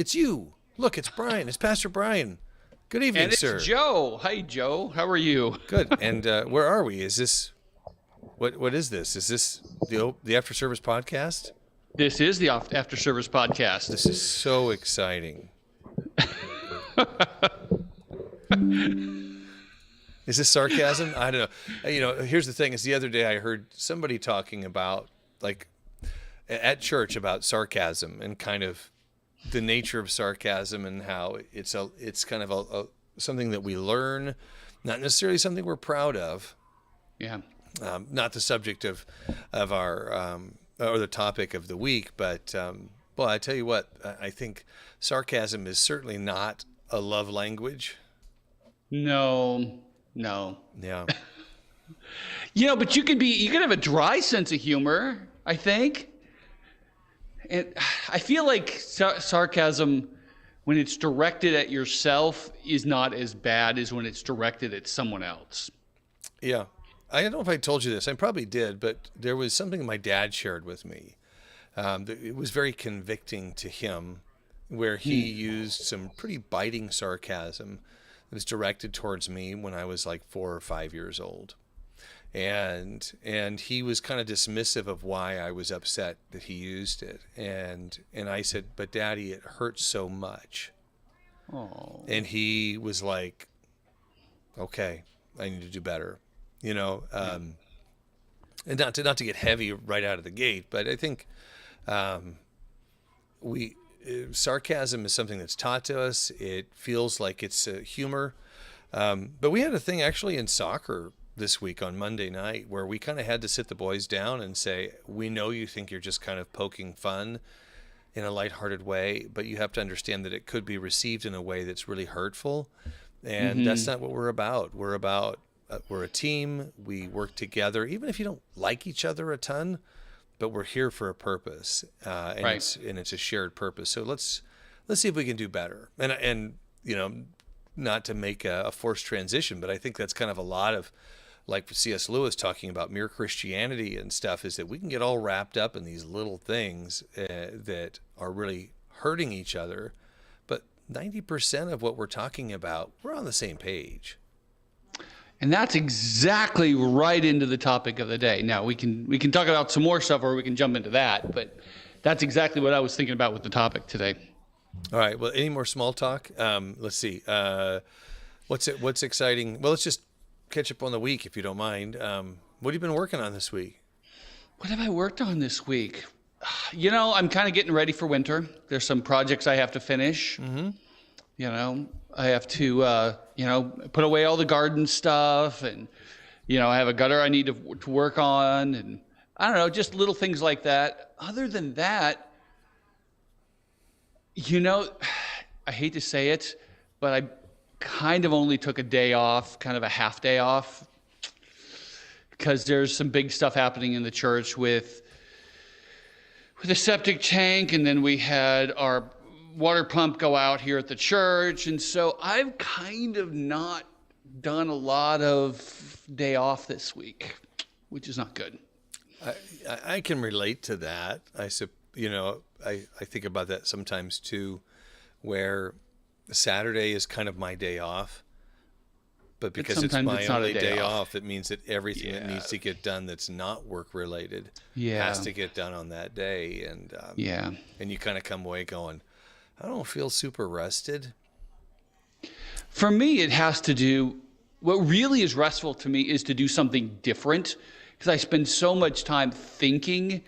It's you. Look, it's Brian. It's Pastor Brian. Good evening, And it's sir. Joe. Hi, Joe. How are you? Good. And where are we? Is this what is this? Is this the After Service podcast? This is the After Service podcast. This is so exciting. Is this sarcasm? I don't know. Here's the thing: is the other day I heard somebody talking about, like, at church, about sarcasm and kind of the nature of sarcasm and how it's kind of a something that we learn, not necessarily something we're proud of. Yeah. Not the subject of our or the topic of the week, but well, I tell you what, I think sarcasm is certainly not a love language. No. Yeah. But you can have a dry sense of humor, I think. And I feel like sarcasm, when it's directed at yourself, is not as bad as when it's directed at someone else. Yeah. I don't know if I told you this. I probably did, but there was something my dad shared with me. It was very convicting to him, where he used some pretty biting sarcasm that was directed towards me when I was like 4 or 5 years old. And he was kind of dismissive of why I was upset that he used it. And I said, "But Daddy, it hurts so much." Oh. And he was like, "Okay, I need to do better." And not to get heavy right out of the gate, but I think sarcasm is something that's taught to us. It feels like it's humor. But we had a thing actually in soccer this week on Monday night where we kind of had to sit the boys down and say, "We know you think you're just kind of poking fun in a lighthearted way, but you have to understand that it could be received in a way that's really hurtful. And that's not what we're about. We're a team. We work together, even if you don't like each other a ton, but we're here for a purpose, and Right. it's a shared purpose. So let's see if we can do better." And not to make a forced transition, but I think that's kind of a lot of, like C.S. Lewis talking about mere Christianity and stuff, is that we can get all wrapped up in these little things that are really hurting each other, but 90% of what we're talking about, we're on the same page. And that's exactly right into the topic of the day. Now, we can talk about some more stuff, or we can jump into that, but that's exactly what I was thinking about with the topic today. All right. Well, any more small talk? Let's see. What's exciting? Well, let's just catch up on the week, if you don't mind. What have you been working on this week? What have I worked on this week? I'm kind of getting ready for winter. There's some projects I have to finish. I have to, put away all the garden stuff, and, I have a gutter I need to work on, and I don't know, just little things like that. Other than that, I hate to say it, but I kind of only took a day off, kind of a half day off, because there's some big stuff happening in the church with a septic tank, and then we had our water pump go out here at the church, and so I've kind of not done a lot of day off this week, which is not good. I can relate to that. I think about that sometimes too, where Saturday is kind of my day off, but because it's my only day off, it means that everything that needs to get done that's not work related has to get done on that day, and and you kind of come away going, I don't feel super rested. For me, it has to do, what really is restful to me is to do something different, because I spend so much time thinking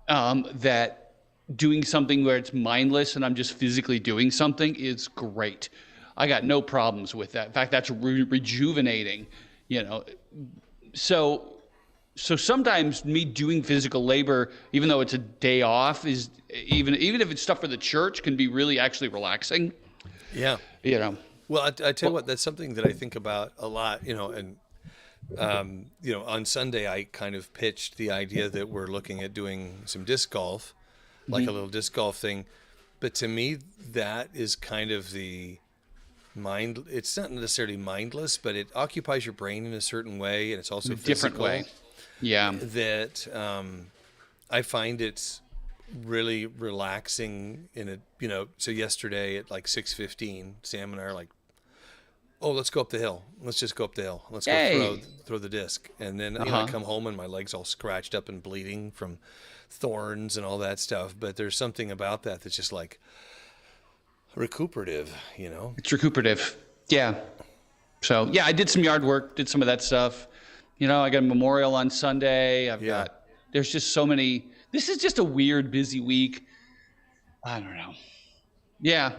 that doing something where it's mindless and I'm just physically doing something is great. I got no problems with that. In fact, that's rejuvenating, So sometimes me doing physical labor, even though it's a day off, is even if it's stuff for the church, can be really actually relaxing. Yeah. Well, I tell you what, that's something that I think about a lot, and on Sunday I kind of pitched the idea that we're looking at doing some disc golf, like a little disc golf thing. But to me, that is kind of it's not necessarily mindless, but it occupies your brain in a certain way, and it's also different physical. Way. Yeah. That I find it's really relaxing in a, so yesterday at like 6:15, Sam and I are like, oh, let's go up the hill. Let's just go up the hill. Let's go Yay. throw the disc. And then I come home and my leg's all scratched up and bleeding from thorns and all that stuff. But there's something about that that's just like recuperative, It's recuperative. Yeah. So yeah, I did some yard work, did some of that stuff. I got a memorial on Sunday. There's just so many. This is just a weird, busy week. I don't know. Yeah.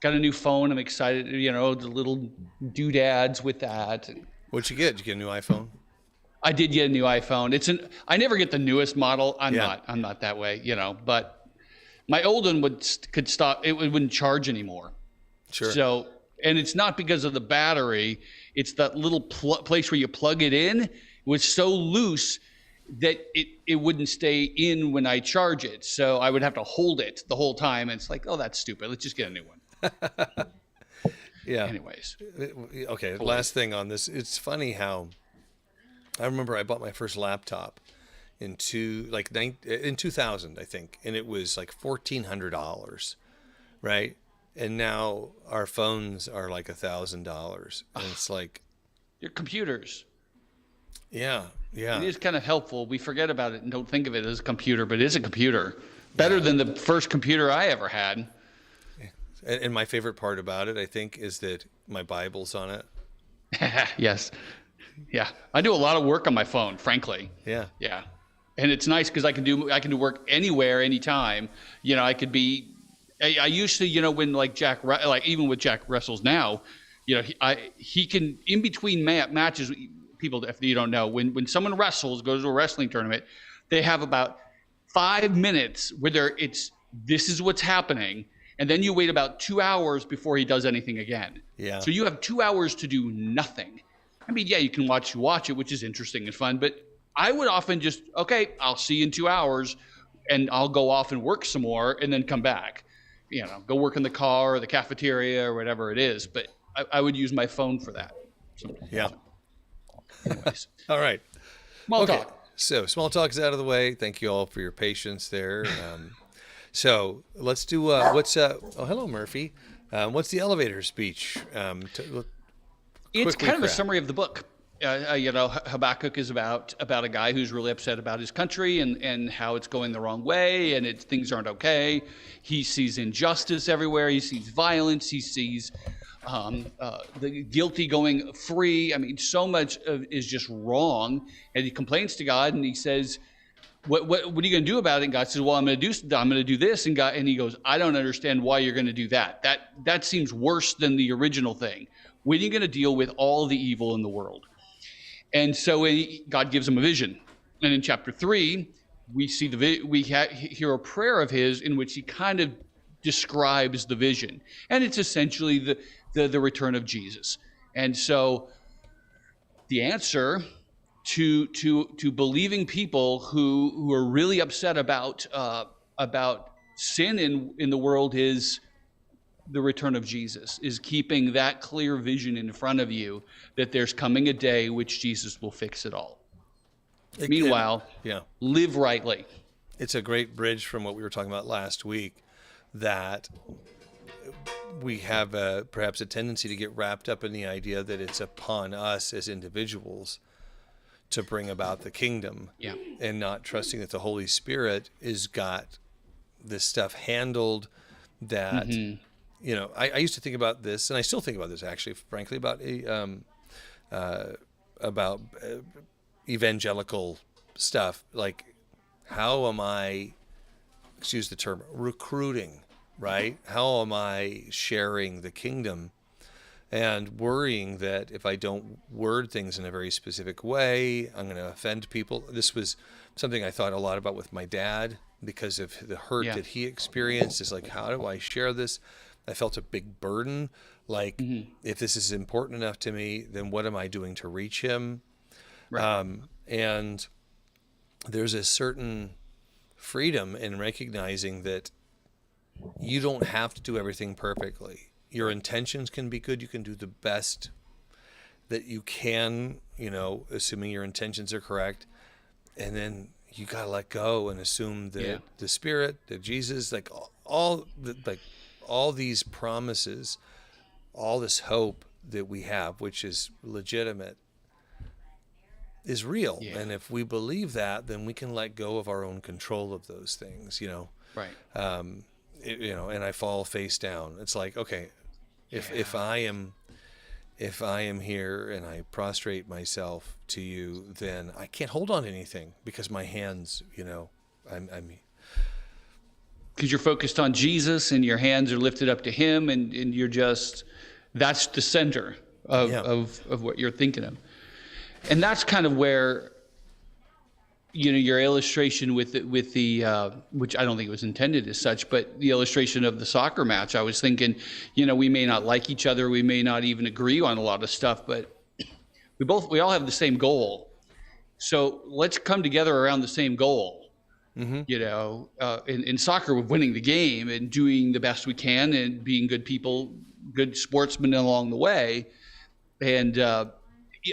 Got a new phone. I'm excited, the little doodads with that. What'd you get? Did you get a new iPhone? I did get a new iPhone. I never get the newest model. I'm not that way, but my old one could stop. It wouldn't charge anymore. Sure. So, and it's not because of the battery. It's that little place where you plug it in. It was so loose that it wouldn't stay in when I charge it. So I would have to hold it the whole time. And it's like, oh, that's stupid. Let's just get a new one. Yeah. Anyways. Okay. Last thing on this. It's funny how I remember I bought my first laptop in 2000, I think, and it was like $1,400, right? And now our phones are like $1,000, and it's like Your computers. Yeah. It is kind of helpful. We forget about it and don't think of it as a computer, but it is a computer. Better than the first computer I ever had. And my favorite part about it, I think, is that my Bible's on it. Yes. Yeah. I do a lot of work on my phone, frankly. Yeah. Yeah. And it's nice because I can do work anywhere, anytime. I could be. I used to, when like even with Jack wrestles now, he can in between matches. People, if you don't know, when someone wrestles, goes to a wrestling tournament, they have about 5 minutes where this is what's happening, and then you wait about 2 hours before he does anything again. Yeah. So you have 2 hours to do nothing. I mean, yeah, you can watch it, which is interesting and fun, but I would often just, okay, I'll see you in 2 hours, and I'll go off and work some more and then come back. Go work in the car or the cafeteria or whatever it is. But I would use my phone for that. Yeah. Anyways. All right. Small talk. So small talk is out of the way. Thank you all for your patience there. So let's do hello, Murphy. What's the elevator speech? It's kind of a summary of the book. Habakkuk is about a guy who's really upset about his country and how it's going the wrong way and things aren't okay. He sees injustice everywhere. He sees violence. He sees the guilty going free. I mean, so much is just wrong. And he complains to God and he says, "What are you going to do about it?" And God says, "Well, I'm going to do this." And he goes, "I don't understand why you're going to do that. That seems worse than the original thing. When are you going to deal with all the evil in the world?" And so God gives him a vision. And in chapter 3, we hear a prayer of his in which he kind of describes the vision. And it's essentially the return of Jesus. And so the answer to believing people who are really upset about sin in the world is the return of Jesus, is keeping that clear vision in front of you that there's coming a day which Jesus will fix it all. Meanwhile, live rightly. It's a great bridge from what we were talking about last week, that we have perhaps a tendency to get wrapped up in the idea that it's upon us as individuals to bring about the kingdom, and not trusting that the Holy Spirit has got this stuff handled. That I used to think about this, and I still think about this actually, frankly, about evangelical stuff. Like, how am I, excuse the term, recruiting, right? How am I sharing the kingdom? And worrying that if I don't word things in a very specific way, I'm going to offend people. This was something I thought a lot about with my dad because of the hurt that he experienced. Is like, how do I share this? I felt a big burden. Like, if this is important enough to me, then what am I doing to reach him? Right. And there's a certain freedom in recognizing that you don't have to do everything perfectly. Your intentions can be good. You can do the best that you can, assuming your intentions are correct. And then you got to let go and assume that Yeah. the Spirit, that Jesus, like all these promises, all this hope that we have, which is legitimate, is real. Yeah. And if we believe that, then we can let go of our own control of those things, Right. and I fall face down. It's like, okay, if I am here and I prostrate myself to you, then I can't hold on to anything because my hands, I'm Because you're focused on Jesus and your hands are lifted up to him, and you're just, that's the center of, Yeah. of what you're thinking of. And that's kind of where, your illustration with the which I don't think it was intended as such, but the illustration of the soccer match, I was thinking, we may not like each other, we may not even agree on a lot of stuff, but we all have the same goal. So let's come together around the same goal. In soccer, we're winning the game and doing the best we can and being good people, good sportsmen along the way. And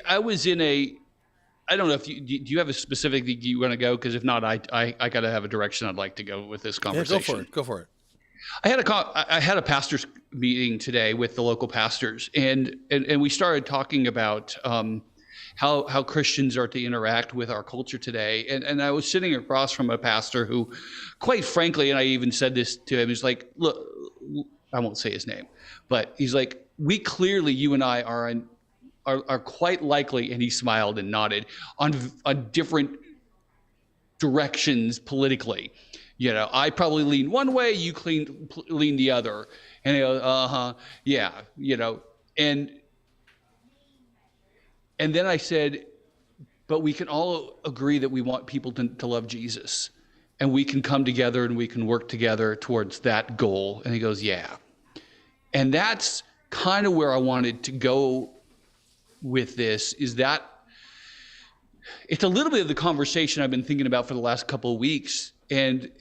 I was in I don't know if do you have a specific that you want to go? Because if not, I got to have a direction I'd like to go with this conversation. Go for it. I had a pastors meeting today with the local pastors, and we started talking about how Christians are to interact with our culture today. And I was sitting across from a pastor who, quite frankly, and I even said this to him, he's like, look, I won't say his name, but he's like, we clearly, you and I are quite likely, and he smiled and nodded, on different directions politically. I probably lean one way, you lean the other. And he goes, yeah, and then I said, but we can all agree that we want people to love Jesus, and we can come together and we can work together towards that goal. And he goes, yeah. And that's kind of where I wanted to go with this, is that it's a little bit of the conversation I've been thinking about for the last couple of weeks. And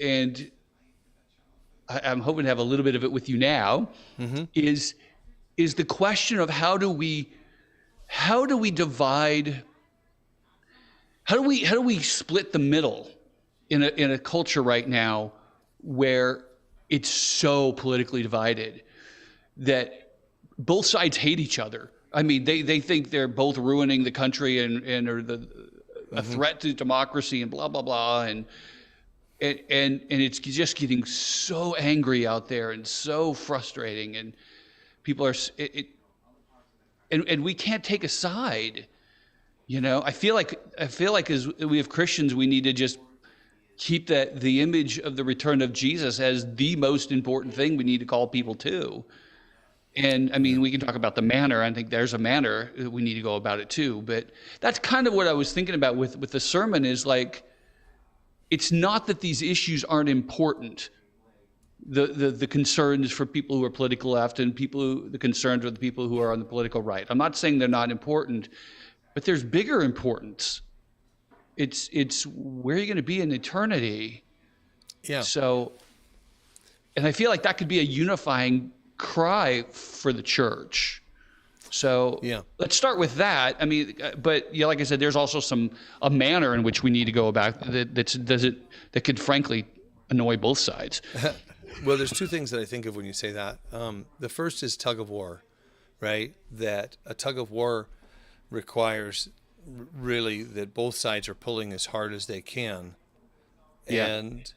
I'm hoping to have a little bit of it with you now, is the question of how do we divide, how do we split the middle in a culture right now where it's so politically divided that both sides hate each other. I mean, they think they're both ruining the country and are a threat to democracy and blah blah blah, and it's just getting so angry out there and so frustrating, and people are and we can't take a side. I feel like as we have Christians, we need to just keep the image of the return of Jesus as the most important thing we need to call people to. And I mean, we can talk about the manner. I think there's a manner that we need to go about it too. But that's kind of what I was thinking about with the sermon, is like, it's not that these issues aren't important. The concerns for people who are political left and the concerns of the people who are on the political right. I'm not saying they're not important, but there's bigger importance. It's where you're going to be in eternity. Yeah. So, and I feel like that could be a unifying cry for the church. So Yeah. Let's start with that. I mean, but like I said, there's also a manner in which we need to go about that could frankly annoy both sides. Well, there's two things that I think of when you say that. The first is tug of war, right? That a tug of war requires really that both sides are pulling as hard as they can. Yeah. And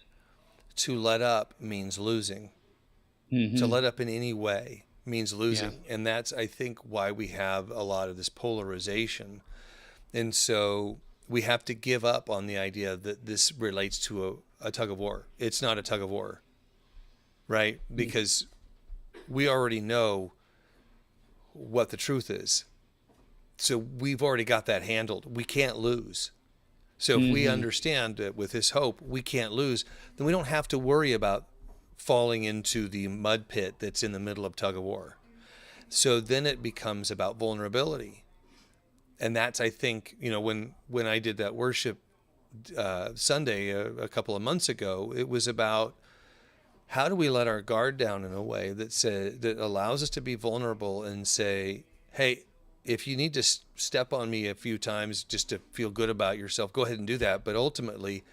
to let up means losing. To let up in any way means losing. Yeah. And that's, I think, why we have a lot of this polarization. And so we have to give up on the idea that this relates to a tug of war. It's not a tug of war, right? Because we already know what the truth is. So we've already got that handled. We can't lose. So if we understand that with this hope, we can't lose, then we don't have to worry about falling into the mud pit that's in the middle of tug of war. So then it becomes about vulnerability. And that's, I think, when I did that worship Sunday a couple of months ago, it was about how do we let our guard down in a way that allows us to be vulnerable and say, hey, if you need to step on me a few times just to feel good about yourself, go ahead and do that. But ultimately,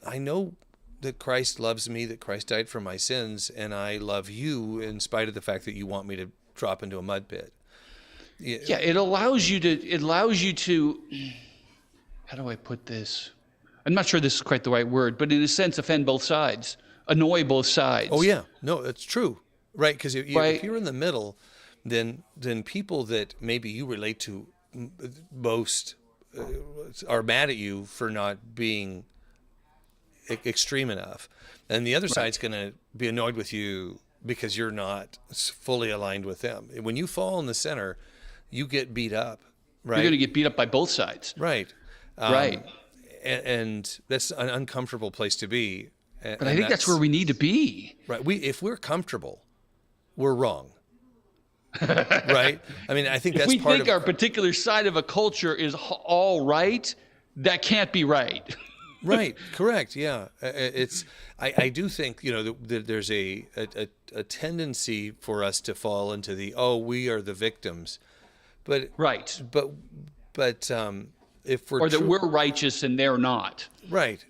I know that Christ loves me, that Christ died for my sins, and I love you in spite of the fact that you want me to drop into a mud pit. Yeah, it allows you to, how do I put this? I'm not sure this is quite the right word, but in a sense, offend both sides, annoy both sides. Oh yeah, no, it's true, right? Because if Right. you're in the middle, then people that maybe you relate to most are mad at you for not being extreme enough, and the other side's going to be annoyed with you because you're not fully aligned with them. When you fall in the center, you get beat up, You're going to right? get beat up by both sides. Right. Right. And that's an uncomfortable place to be. But I think that's where we need to be. Right. If we're comfortable, we're wrong. Right. I mean, I think If that's we part think of our particular side of a culture is all right, that can't be right. right. Correct. Yeah. I do think, that there's a tendency for us to fall into we are the victims, but Right. but if we're Or that we're righteous and they're not. right.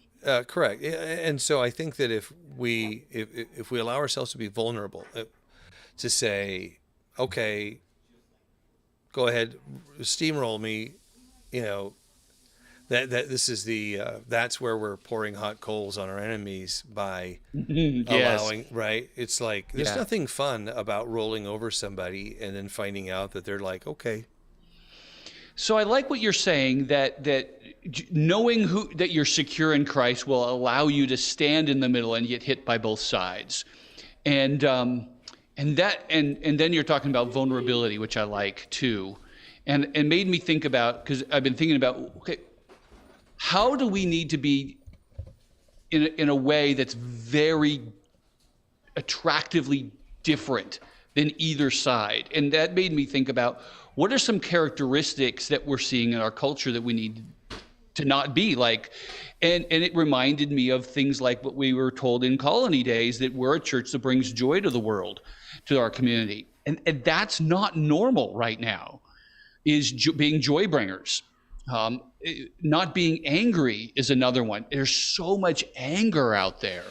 Correct. And so I think that if we allow ourselves to be vulnerable, to say, okay, go ahead, steamroll me, that this is that's where we're pouring hot coals on our enemies by Yes. allowing, right? It's like there's Yeah. nothing fun about rolling over somebody and then finding out that they're like, okay, So I like what you're saying, that knowing that you're secure in Christ will allow you to stand in the middle and get hit by both sides, and then you're talking about vulnerability, which I like too, and made me think about, because I've been thinking about, okay, how do we need to be in a way that's very attractively different than either side. And that made me think about, what are some characteristics that we're seeing in our culture that we need to not be like? And it reminded me of things like what we were told in Colony days, that we're a church that brings joy to the world, to our community. And that's not normal right now, is being joy bringers. Not being angry is another one. There's so much anger out there.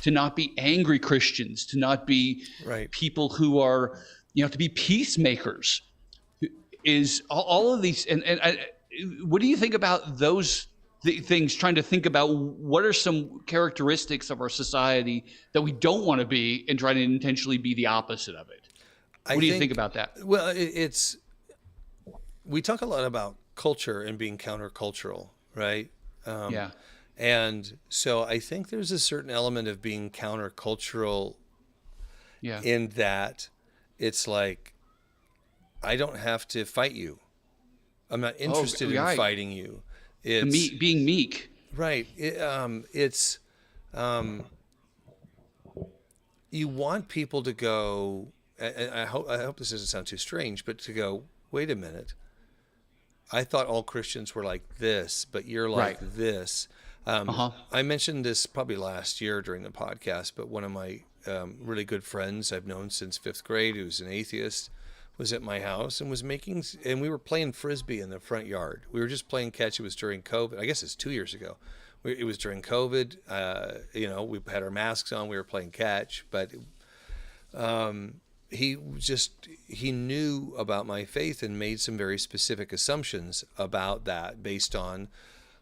To not be angry Christians, to not be right. people who are, to be peacemakers, is all of these. And what do you think about those things? Trying to think about what are some characteristics of our society that we don't want to be, and trying to intentionally be the opposite of it. What do you think about that? Well, we talk a lot about culture and being countercultural, right? Yeah. And so I think there's a certain element of being countercultural in that it's like, I don't have to fight you. I'm not interested in fighting you. It's being meek. Right. You want people to go, and I hope this doesn't sound too strange, but to go, wait a minute. I thought all Christians were like this, but you're like this. I mentioned this probably last year during the podcast, but one of my really good friends I've known since 5th grade, who's an atheist, was at my house and and we were playing Frisbee in the front yard. We were just playing catch. It was during COVID. I guess it's 2 years ago. It was during COVID. We had our masks on. We were playing catch, but he knew about my faith and made some very specific assumptions about that based on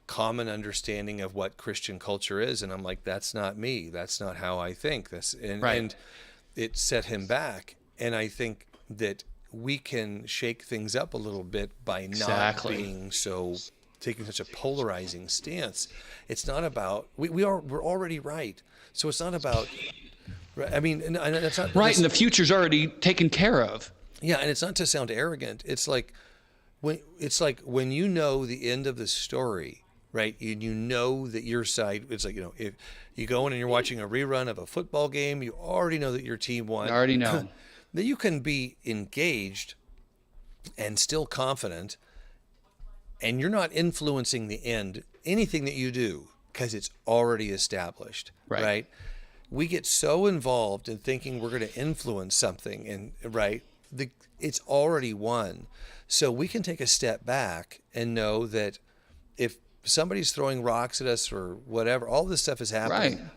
common understanding of what Christian culture is. And I'm like, that's not me. That's not how I think. And it set him back. And I think that we can shake things up a little bit by not being taking such a polarizing stance. It's not about, we're already right. So it's not about, I mean, and that's not right. And the future's already taken care of. Yeah. And it's not to sound arrogant. It's like when you know the end of the story, right? You know that your side, it's like, if you go in and you're watching a rerun of a football game, you already know that your team won. I already know. That you can be engaged and still confident, and you're not influencing the end, anything that you do, because it's already established, right? We get so involved in thinking we're going to influence something, and it's already won. So we can take a step back and know that if somebody's throwing rocks at us or whatever, all this stuff is happening. Right.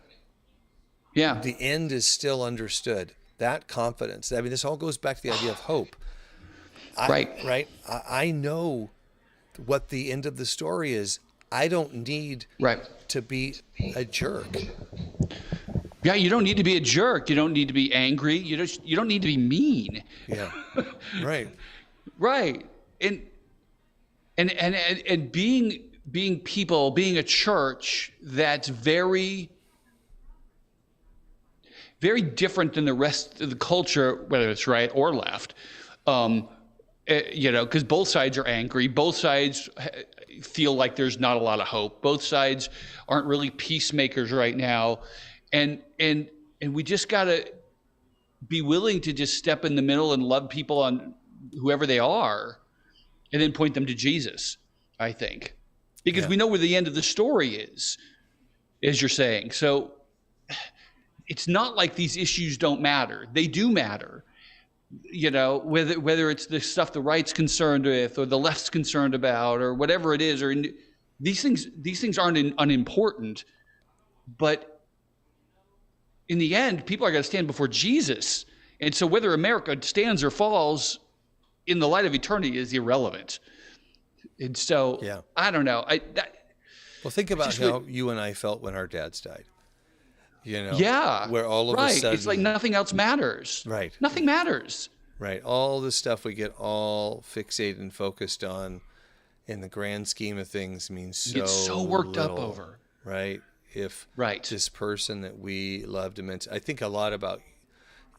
Yeah. The end is still understood. That confidence. I mean, this all goes back to the idea of hope. Right. Right. I know what the end of the story is. I don't need Right. to be a jerk. Yeah, you don't need to be a jerk. You don't need to be angry. You don't need to be mean. Yeah. Right. Right. And being people, being a church that's very very different than the rest of the culture, whether it's right or left. Because both sides are angry. Both sides feel like there's not a lot of hope. Both sides aren't really peacemakers right now. And we just got to be willing to just step in the middle and love people on whoever they are, and then point them to Jesus, I think. Because we know where the end of the story is, as you're saying. So it's not like these issues don't matter. They do matter. Whether it's the stuff the right's concerned with or the left's concerned about or whatever it is, these things aren't unimportant, but in the end, people are going to stand before Jesus. And so whether America stands or falls in the light of eternity is irrelevant. And so, I don't know. Well, think about how you and I felt when our dads died. Yeah. Where all of a sudden, it's like nothing else matters. Right. Nothing matters. Right. All the stuff we get all fixated and focused on in the grand scheme of things means so Get so worked little, up over. Right. If Right. this person that we loved immensely, I think a lot about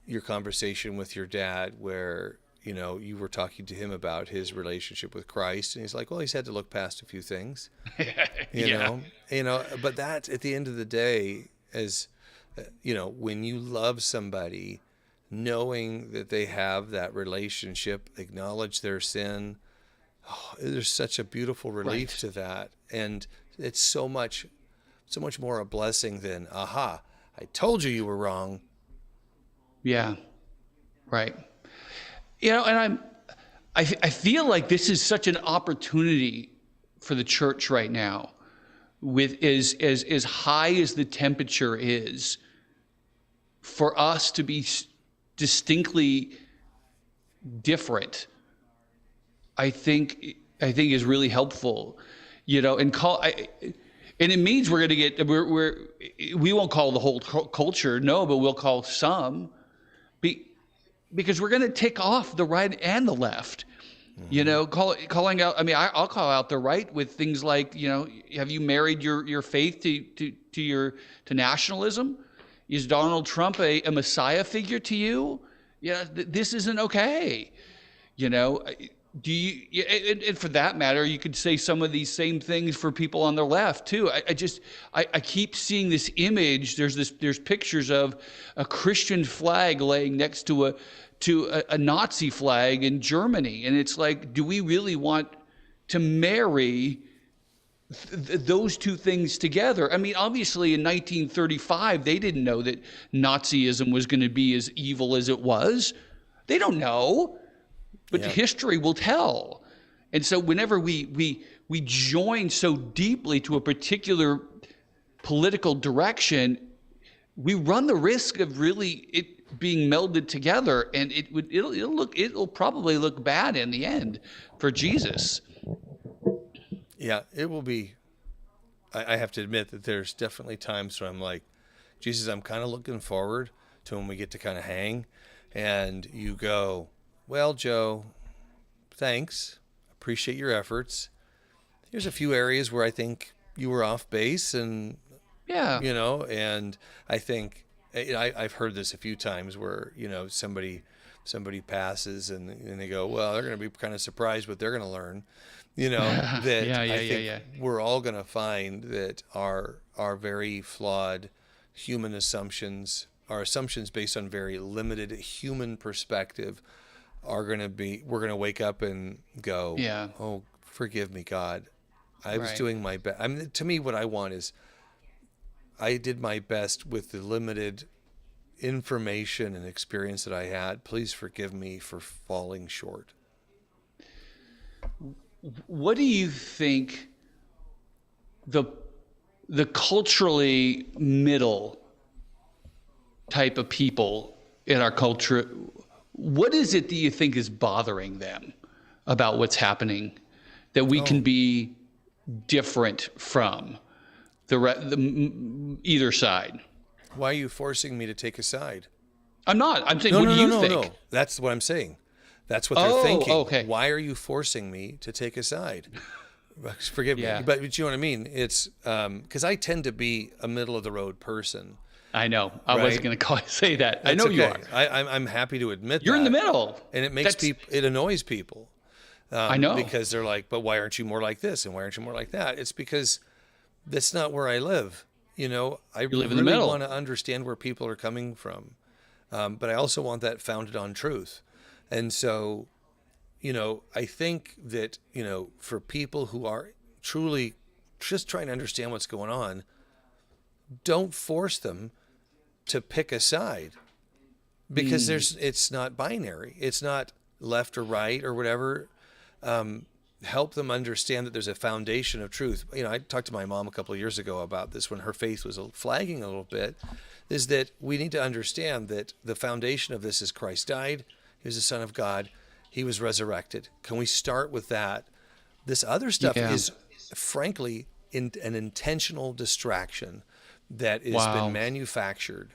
your conversation with your dad where, you were talking to him about his relationship with Christ, and he's like, well, he's had to look past a few things, but that at the end of the day, as when you love somebody, knowing that they have that relationship, acknowledge their sin, there's such a beautiful relief to that. And it's so much more a blessing than, aha, I told you were wrong. Yeah. Right. And I feel like this is such an opportunity for the church right now, with as high as the temperature is, for us to be distinctly different. I think is really helpful, and it means we're going to get we won't call the whole culture, no, but we'll call some, because we're going to tick off the right and the left. Calling out. I mean, I'll call out the right with things like, have you married your faith to nationalism? Is Donald Trump a Messiah figure to you? This isn't okay. Do you? And for that matter, you could say some of these same things for people on the left too. I keep seeing this image. There's pictures of a Christian flag laying next to a Nazi flag in Germany, and it's like, do we really want to marry those two things together? I mean, obviously in 1935, they didn't know that Nazism was going to be as evil as it was. They don't know, but history will tell. And so whenever we join so deeply to a particular political direction, we run the risk of really it being melded together, and it'll probably look bad in the end for Jesus. Yeah, it will be. I have to admit that there's definitely times where I'm like, Jesus, I'm kind of looking forward to when we get to kind of hang, and you go, well, Joe, thanks. Appreciate your efforts. There's a few areas where I think you were off base, and and I think I've heard this a few times where somebody passes and they go, well, they're going to be kind of surprised what they're going to learn. We're all going to find that our very flawed human assumptions, our assumptions based on very limited human perspective, we're going to wake up and go, oh, forgive me, God. I was doing my best. I mean, to me, what I want is I did my best with the limited information and experience that I had. Please forgive me for falling short. What do you think the the culturally middle type of people in our culture, what is it that you think is bothering them about what's happening that we can be different from either side? Why are you forcing me to take a side? I'm not. I'm saying, No, what no, do you no, think? no. That's what I'm saying. That's what they're Oh, thinking. okay. Why are you forcing me to take a side? Forgive Yeah. me, but you know what I mean? It's because I tend to be a middle of the road person. I know. I Right. wasn't going to say that. I That's know you okay. are. I'm happy to admit You're in the that. middle. And it makes That's- people, it annoys people. I know. Because they're like, but why aren't you more like this? And why aren't you more like that? It's because that's not where I live. You know, I live in really the middle. want to understand where people are coming from. But I also want that founded on truth. And so, you know, I think that, you know, for people who are truly just trying to understand what's going on, don't force them to pick a side, because it's not binary. It's not left or right or whatever. Help them understand that there's a foundation of truth. You know, I talked to my mom a couple of years ago about this when her faith was flagging a little bit, is that we need to understand that the foundation of this is Christ died. He was the Son of God. He was resurrected. Can we start with that? This other stuff Yeah. is, frankly, an intentional distraction that has Wow. been manufactured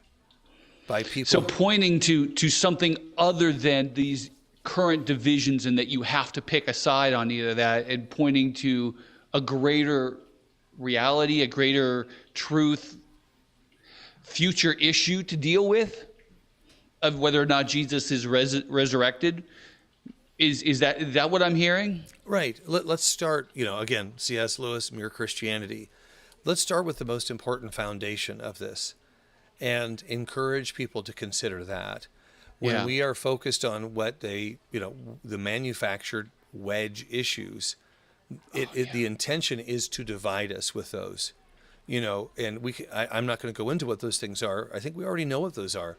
by people. So pointing to something other than these current divisions, and that you have to pick a side on either that, and pointing to a greater reality, a greater truth, future issue to deal with, of whether or not Jesus is resurrected. Is that what I'm hearing? Right. Let's start, you know, again, C.S. Lewis, Mere Christianity. Let's start with the most important foundation of this and encourage people to consider that. When Yeah. we are focused on what they, you know, the manufactured wedge issues, the intention is to divide us with those, you know, and I'm not going to go into what those things are. I think we already know what those are,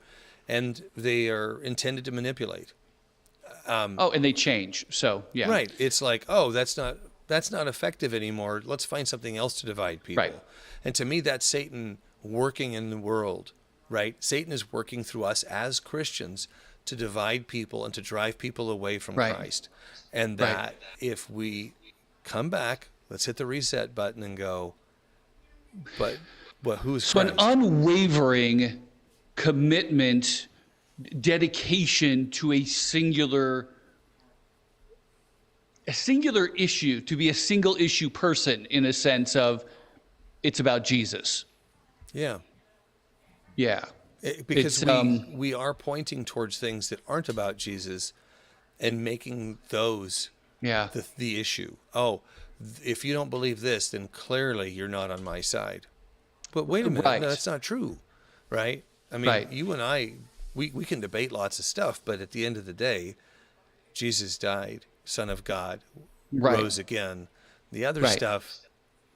and they are intended to manipulate. Oh, and they change. So yeah. Right. It's like, oh, that's not effective anymore. Let's find something else to divide people. Right. And to me, that's Satan working in the world, right? Satan is working through us as Christians to divide people and to drive people away from Right. Christ. And Right. that if we come back, let's hit the reset button and go, but who's So an Christ? unwavering commitment, dedication to a singular issue, to be a single issue person, in a sense of it's about Jesus. Yeah. Yeah. Because It's, we are pointing towards things that aren't about Jesus and making those Yeah. the issue. Oh, if you don't believe this, then clearly you're not on my side. But wait a minute, Right. no, that's not true, right? I mean, Right. you and I, we can debate lots of stuff, but at the end of the day, Jesus died, Son of God, Right. rose again. The other Right. stuff,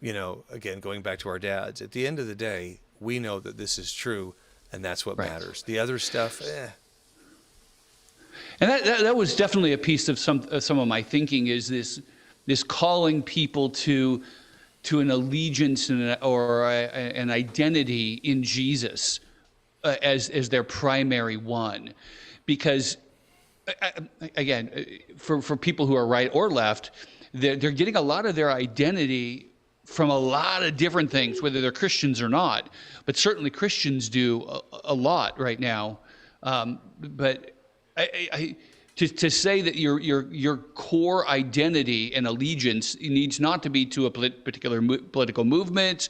you know, again, going back to our dads, at the end of the day, we know that this is true, and that's what Right. matters. The other stuff, And that was definitely a piece of some of my thinking, is this calling people to an allegiance or an identity in Jesus as their primary one, because again, for people who are right or left, they're getting a lot of their identity from a lot of different things, whether they're Christians or not. But certainly Christians do a lot right now. But to say that your core identity and allegiance needs not to be to a particular political movement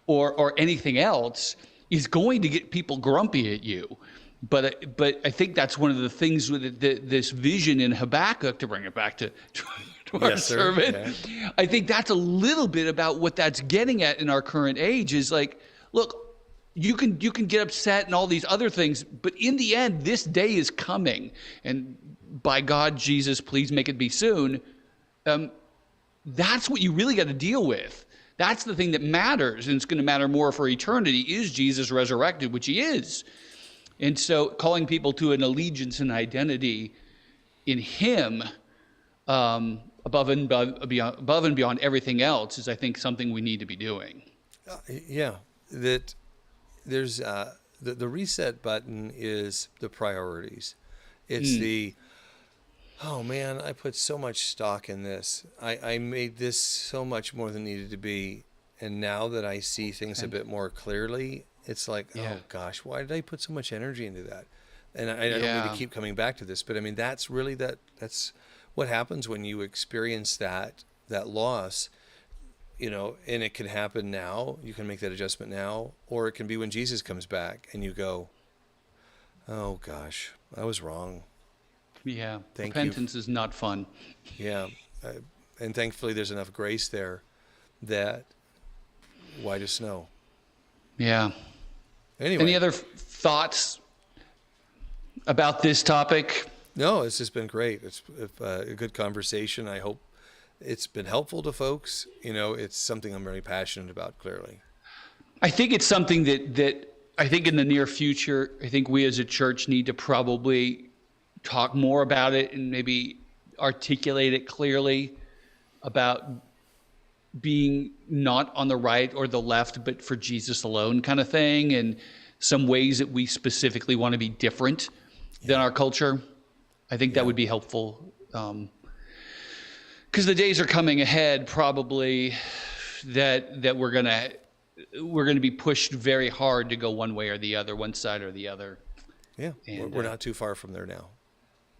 or anything else is going to get people grumpy at you. But I think that's one of the things with this vision in Habakkuk, to bring it back to our Yes, sir. sermon. Yeah. I think that's a little bit about what that's getting at in our current age, is like, look, you can get upset and all these other things, but in the end, this day is coming, and by God, Jesus, please make it be soon. That's what you really got to deal with. That's the thing that matters, and it's going to matter more for eternity. Is Jesus resurrected, which he is. And so calling people to an allegiance and identity in him, above and beyond everything else is, I think, something we need to be doing. Yeah, that there's the reset button is the priorities. It's the, oh man, I put so much stock in this. I made this so much more than needed to be. And now that I see things a bit more clearly, it's like, oh gosh, why did I put so much energy into that? And I don't need to keep coming back to this, but I mean, that's really that's what happens when you experience that loss, you know, and it can happen now. You can make that adjustment now, or it can be when Jesus comes back and you go, oh gosh, I was wrong. Yeah. Thank Repentance is not fun. Yeah. And thankfully there's enough grace there that white as snow. Yeah. Anyway. Any other thoughts about this topic? No, it's just been great. It's a good conversation. I hope it's been helpful to folks. You know, it's something I'm really passionate about, clearly. I think it's something that I think in the near future, I think we as a church need to probably talk more about it and maybe articulate it clearly about being not on the right or the left, but for Jesus alone kind of thing, and some ways that we specifically want to be different than our culture. I think that would be helpful. Because the days are coming ahead probably that we're gonna be pushed very hard to go one way or the other, one side or the other. Yeah, And, we're not too far from there now.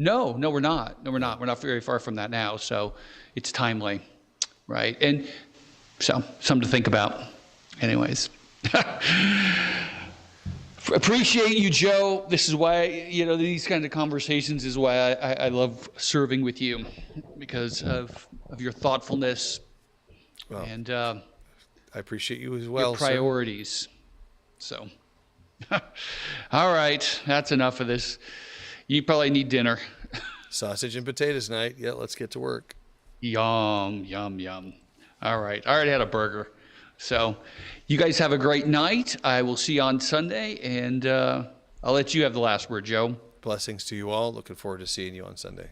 No, we're not. No, we're not. We're not very far from that now. So it's timely, right? And so something to think about. Anyways. Appreciate you, Joe. This is why, you know, these kind of conversations is why I love serving with you, because of your thoughtfulness and I appreciate you as well, your priorities. So, all right, that's enough of this. You probably need dinner. Sausage and potatoes night. Yeah, let's get to work. Yum, yum, yum. All right, I already had a burger. So you guys have a great night. I will see you on Sunday, and I'll let you have the last word, Joe. Blessings to you all. Looking forward to seeing you on Sunday.